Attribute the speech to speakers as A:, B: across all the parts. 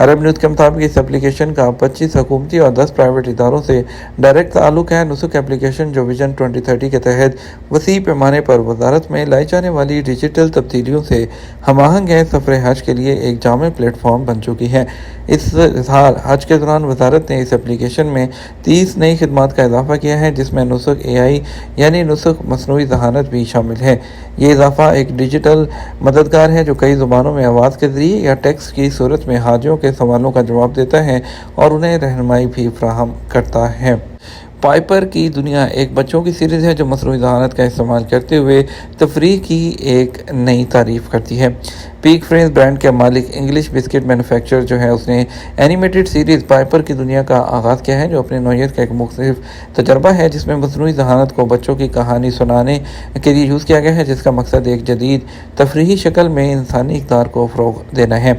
A: عرب news کے مطابق اس application کا 25 حکومتی اور 10 پرائیویٹ اداروں سے ڈائریکٹ تعلق ہے۔ نسک اپلیکیشن جو ویژن 2030 کے تحت وسیع پیمانے پر وزارت میں لائی جانے والی ڈیجیٹل تبدیلیوں سے ہم آہنگ ہے، سفر حج کے لیے ایک جامع پلیٹ فارم بن چکی ہے۔ اس سال حج کے دوران وزارت نے اس اپلیکیشن میں 30 نئی خدمات کا اضافہ کیا ہے، جس میں نسخ AI یعنی نسخ مصنوعی ذہانت بھی شامل ہے۔ یہ اضافہ ایک ڈیجیٹل مددگار ہے جو کئی زبانوں میں آواز کے ذریعے یا ٹیکسٹ کی صورت میں حاجیوں کے سوالوں کا جواب دیتا ہے اور انہیں رہنمائی بھی فراہم کرتا ہے۔ پائپر کی دنیا ایک بچوں کی سیریز ہے جو مصنوعی ذہانت کا استعمال کرتے ہوئے تفریح کی ایک نئی تعریف کرتی ہے۔ پیک فرینز برانڈ کے مالک انگلش بسکٹ مینوفیکچرر جو ہے اس نے اینیمیٹڈ سیریز پائپر کی دنیا کا آغاز کیا ہے، جو اپنی نوعیت کا ایک مختلف تجربہ ہے جس میں مصنوعی ذہانت کو بچوں کی کہانی سنانے کے لیے یوز کیا گیا ہے، جس کا مقصد ایک جدید تفریحی شکل میں انسانی اقدار کو فروغ دینا ہے۔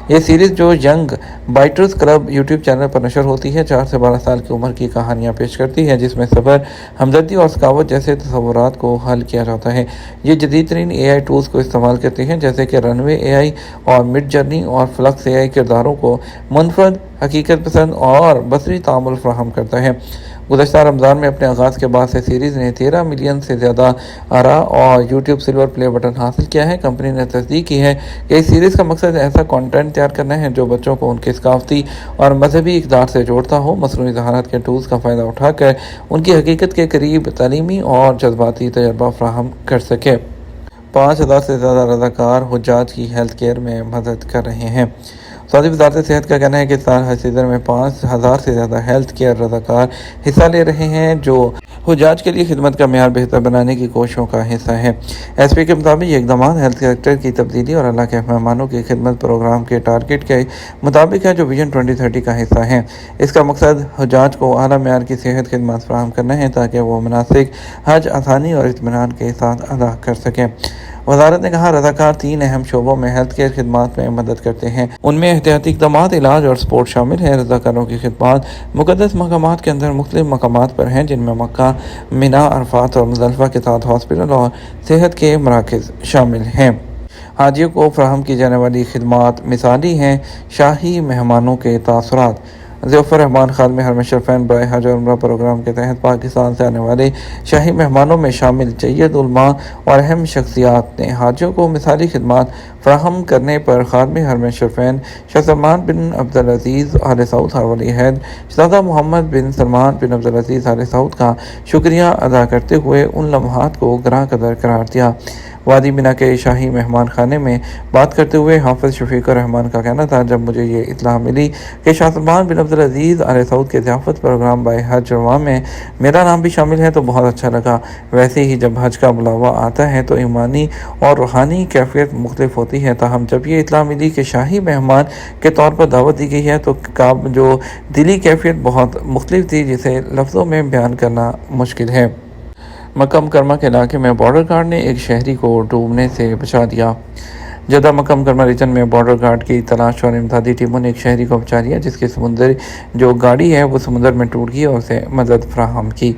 A: یہ سیریز جو ینگ بائٹرز کلب یوٹیوب چینل پر نشر ہوتی ہے 4 سے 12 سال کی عمر کی کہانیاں پیش کرتی ہے، جس میں صبر، ہمدردی اور سخاوت جیسے تصورات کو حل کیا جاتا ہے۔ یہ جدید ترین AI ٹولز کو استعمال کرتے ہیں جیسے کہ رن وے AI اور مڈ جرنی اور فلکس AI کرداروں کو منفرد، حقیقت پسند اور بصری تعامل فراہم کرتا ہے۔ گزشتہ رمضان میں اپنے آغاز کے بعد سے سیریز نے 13 ملین سے زیادہ آرا اور یوٹیوب سلور پلے بٹن حاصل کیا ہے۔ کمپنی نے تصدیق کی ہے کہ اس سیریز کا مقصد ایسا کنٹینٹ تیار کرنا ہے جو بچوں کو ان کے ثقافتی اور مذہبی اقدار سے جوڑتا ہو، مصنوعی ذہانت کے ٹولز کا فائدہ اٹھا کر ان کی حقیقت کے قریب تعلیمی اور جذباتی تجربہ فراہم کر سکے۔ 5,000 سے زیادہ رضاکار حجاج کی ہیلتھ کیئر میں مدد کر رہے ہیں۔ سعودی وزارت صحت کا کہنا ہے کہ اس سال حج سیزن میں 5,000 سے زیادہ ہیلتھ کیئر رضاکار حصہ لے رہے ہیں، جو حجاج کے لیے خدمت کا معیار بہتر بنانے کی کوششوں کا حصہ ہے۔ SP کے مطابق یہ اقدامات ہیلتھ سیکٹر کی تبدیلی اور اللہ کے مہمانوں کی خدمت پروگرام کے ٹارگٹ کے مطابق ہے جو ویژن 2030 کا حصہ ہے۔ اس کا مقصد حجاج کو اعلیٰ معیار کی صحت خدمات فراہم کرنا ہے تاکہ وہ مناسک حج آسانی اور اطمینان کے ساتھ ادا کر سکیں۔ وزارت نے کہا، رضاکار 3 اہم شعبوں میں ہیلتھ کیئر خدمات میں مدد کرتے ہیں۔ ان میں احتیاطی اقدامات، علاج اور سپورٹ شامل ہیں۔ رضاکاروں کی خدمات مقدس مقامات کے اندر مختلف مقامات پر ہیں، جن میں مکہ، مینا، عرفات اور مزدلفہ کے ساتھ ہاسپٹل اور صحت کے مراکز شامل ہیں۔ حاجیوں کو فراہم کی جانے والی خدمات مثالی ہیں۔ شاہی مہمانوں کے تاثرات۔ ضیاء الرحمان خادم حرم شریفین برائے حج اور عمرہ پروگرام کے تحت پاکستان سے آنے والے شاہی مہمانوں میں شامل جید علماء اور اہم شخصیات نے حاجیوں کو مثالی خدمات فراہم کرنے پر خادم حرم شریفین شاہ سلمان بن عبدالعزیز آل سعود ولی عہد شہزادہ محمد بن سلمان بن عبدالعزیز آل سعود کا شکریہ ادا کرتے ہوئے ان لمحات کو گراں قدر قرار دیا۔ وادی مینا کے شاہی مہمان خانے میں بات کرتے ہوئے حافظ شفیق الرحمان کا کہنا تھا، جب مجھے یہ اطلاع ملی کہ شاہ سلمان بن عبدالعزیز آل سعود کے ضیافت پروگرام بائے حج عمرہ میں میرا نام بھی شامل ہے تو بہت اچھا لگا۔ ویسے ہی جب حج کا بلاوا آتا ہے تو ایمانی اور روحانی کیفیت مختلف ہوتی ہے، تاہم جب یہ اطلاع ملی کہ شاہی مہمان کے طور پر دعوت دی گئی ہے تو جو دلی کیفیت بہت مختلف تھی جسے لفظوں میں بیان کرنا مشکل ہے۔ مکہ مکرمہ کے علاقے میں بارڈر گارڈ نے ایک شہری کو ڈوبنے سے بچا دیا۔ جدہ مکہ مکرمہ ریجن میں بارڈر گارڈ کی تلاش اور امدادی ٹیموں نے ایک شہری کو بچا لیا جس کی سمندر جو گاڑی ہے وہ سمندر میں ٹوٹ گئی اور اسے مدد فراہم کی۔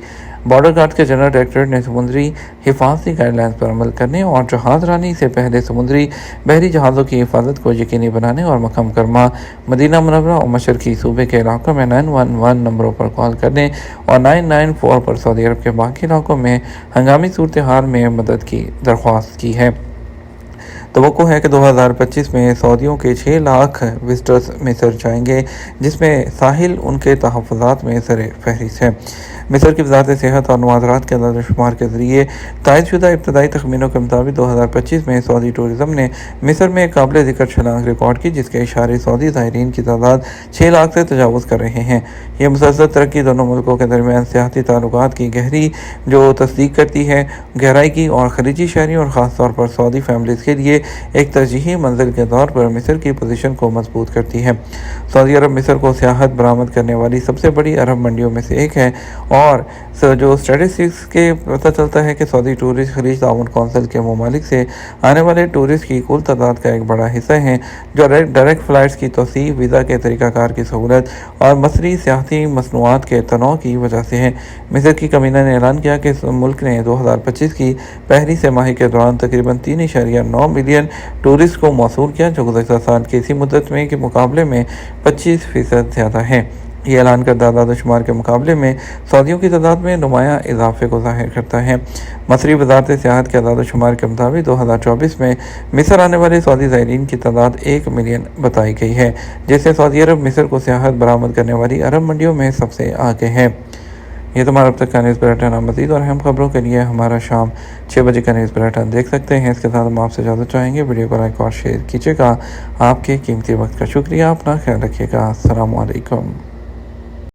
A: بارڈر گارڈ کے جنرل ڈائریکٹریٹ نے سمندری حفاظتی گائیڈ لائنز پر عمل کرنے اور جہاز رانی سے پہلے سمندری بحری جہازوں کی حفاظت کو یقینی بنانے اور مکہ مکرمہ، مدینہ منورہ اور مشرقی صوبے کے علاقوں میں 911 نمبروں پر کال کرنے اور 994 پر سعودی عرب کے باقی علاقوں میں ہنگامی صورتحال میں مدد کی درخواست کی ہے۔ توقع ہے کہ 2025 میں سعودیوں کے 6 لاکھ وزٹرز مصر جائیں گے، جس میں ساحل ان کے تحفظات میں سر فہرست ہے۔ مصر کی وزارت صحت اور نوادرات کے اعداد و شمار کے ذریعے تائید شدہ ابتدائی تخمینوں کے مطابق 2025 میں سعودی ٹورزم نے مصر میں قابل ذکر چھلانگ ریکارڈ کی، جس کے اشارے سعودی زائرین کی تعداد 6 لاکھ سے تجاوز کر رہے ہیں۔ یہ مسلسل ترقی دونوں ملکوں کے درمیان سیاحتی تعلقات کی گہری جو تصدیق کرتی ہے، گہرائی کی، اور خلیجی شہریوں اور خاص طور پر سعودی فیملیز کے لیے ایک ترجیحی منزل کے طور پر مصر کی پوزیشن کو مضبوط کرتی ہے۔ سعودی عرب مصر کو سیاحت برآمد کرنے والی سب سے بڑی عرب منڈیوں میں سے ایک ہے، اور جو اسٹیٹسٹکس کے پتہ چلتا ہے کہ سعودی ٹورسٹ خلیج تعاون کونسل کے ممالک سے آنے والے ٹورسٹ کی کل تعداد کا ایک بڑا حصہ ہیں، جو ڈائریکٹ فلائٹس کی توسیع، ویزا کے طریقہ کار کی سہولت اور مصری سیاحتی مصنوعات کے تنوع کی وجہ سے ہیں۔ مصر کی کابینہ نے اعلان کیا کہ ملک نے 2025 کی پہلی سہ ماہی کے دوران تقریباً 3.9 ملین ملین ٹورسٹ کو موصول کیا، جو گزشتہ سال کی اسی مدت میں کے مقابلے میں 25% زیادہ ہے۔ یہ اعلان کردہ اعداد و شمار کے مقابلے میں سعودیوں کی تعداد میں نمایاں اضافے کو ظاہر کرتا ہے۔ مصری وزارت سیاحت کے اعداد و شمار کے مطابق 2024 میں مصر آنے والے سعودی زائرین کی تعداد 1 ملین بتائی گئی ہے، جس سے سعودی عرب مصر کو سیاحت برآمد کرنے والی عرب منڈیوں میں سب سے آگے ہے۔ یہ تمہارا اب تک کا نیوز بلیٹن ہے۔ مزید اور اہم خبروں کے لیے ہمارا شام 6 بجے کا نیوز بلیٹن دیکھ سکتے ہیں۔ اس کے ساتھ ہم آپ سے اجازت چاہیں گے۔ ویڈیو کو لائک اور شیئر کیجیے گا۔ آپ کے قیمتی وقت کا شکریہ۔ اپنا خیال رکھیے گا۔ السلام علیکم۔